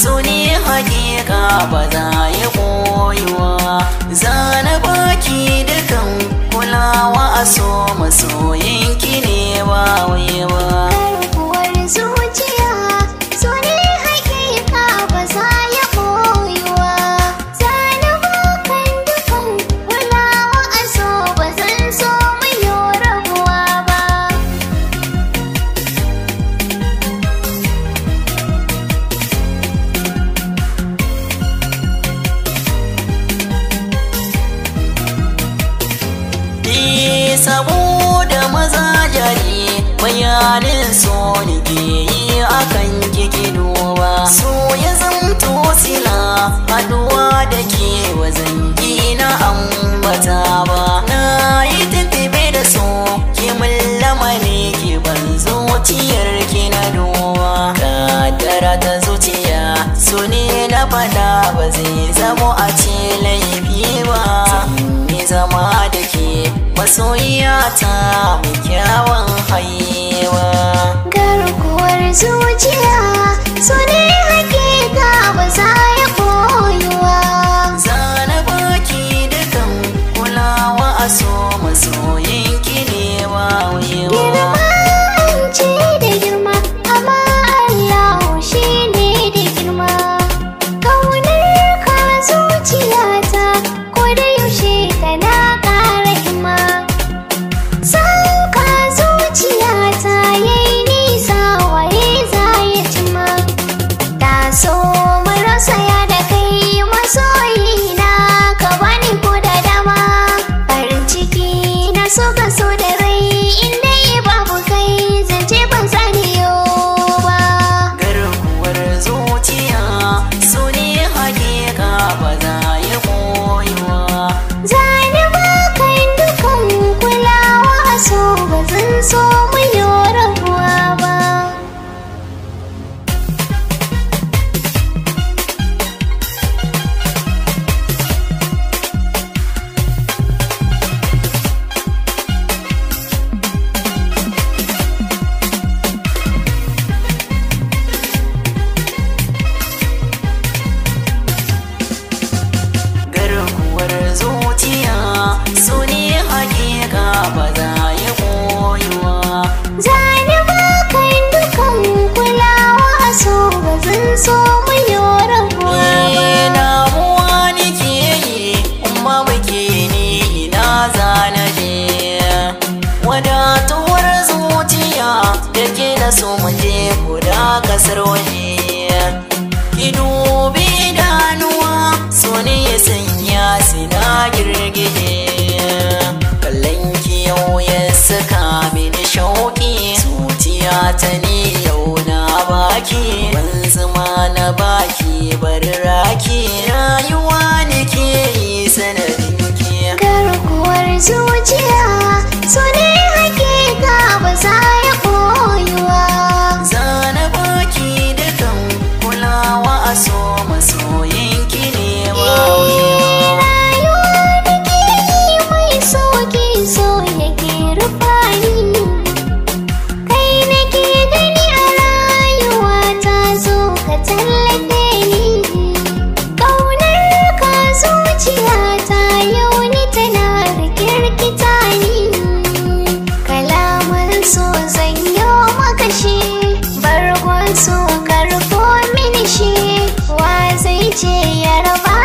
su ne hakika ba za ya boyuwa. Zana baki dukan kulawa a so masoyinki ne ba waiwa. Garkuwar zuciya su ne hakika ba za ya boyuwa. Zana bakan dukan kulawa a so ba zan so mu yi rabuwa ba. Saboda maza jari bayanin so ne ke yi akan kiki duba. So ya zamto sila haduwa da ke wazangi na ambata ba. Na yi tattabe da so ki mullama ne ki ban zuciyar ki na duba. Kaddara ta zuciya so ne na fada ba zai zamo a ce laifi ba. Zama da ke masoyiyata mai kyawun haiwa. Garkuwar zuciya su ne hakika ba za ya boyuwa. Zana baki dukan kulawa a so masoyinki ne ba wuyewa. Girma an ce da girma amma Allah shi ne da girma. Kaunar ka zuciyata ko da yaushe tana ƙara himma. San ka zuciyata yayi nisa waye za ya cimma. Ta so mu rasaya da kai masoyina ka bani ko da dama. Farin ciki na so ka so da rai inda babu kai zance ban sani yau ba. Garkuwar zuciya su ne hakika ba za ya boyuwa. Zani bakan dukan kulawa a so ba zan so mu yi rabuwa ba. Garkuwar zuciya su ne hakika ba za ya boyuwa. Zani bakan dukan kulawa a so ba zan so mu yi rabuwa ba. Damuwa nake yi umma muke ni ina zana je. Wadatuwar zuciya da ke na so mu je guda kasar waje. Ki dubi idanuwa so ne ya sanya sina girgije. Kallon ki yau ya saka mini shauki. Zuciya ta ni yau na baki. Ban zama na baki bari raki. Rayuwa nake yi sanadin ki. Garkuwar zuciya su ne hakika ba za ya boyuwa. Zana baki dukan kulawa a so masoyinki ne ba wuyewa. Rayuwa nake yi mai sauki so yake rufa ni. Kai nake gani a rayuwa ta zo ka tallafe ni. Ƙaunar ka zuciyata yau ni tana rikirkita ni. Kalaman so zan yi maka shi, bargon so karfo mini shi. Wa zai ce ya raba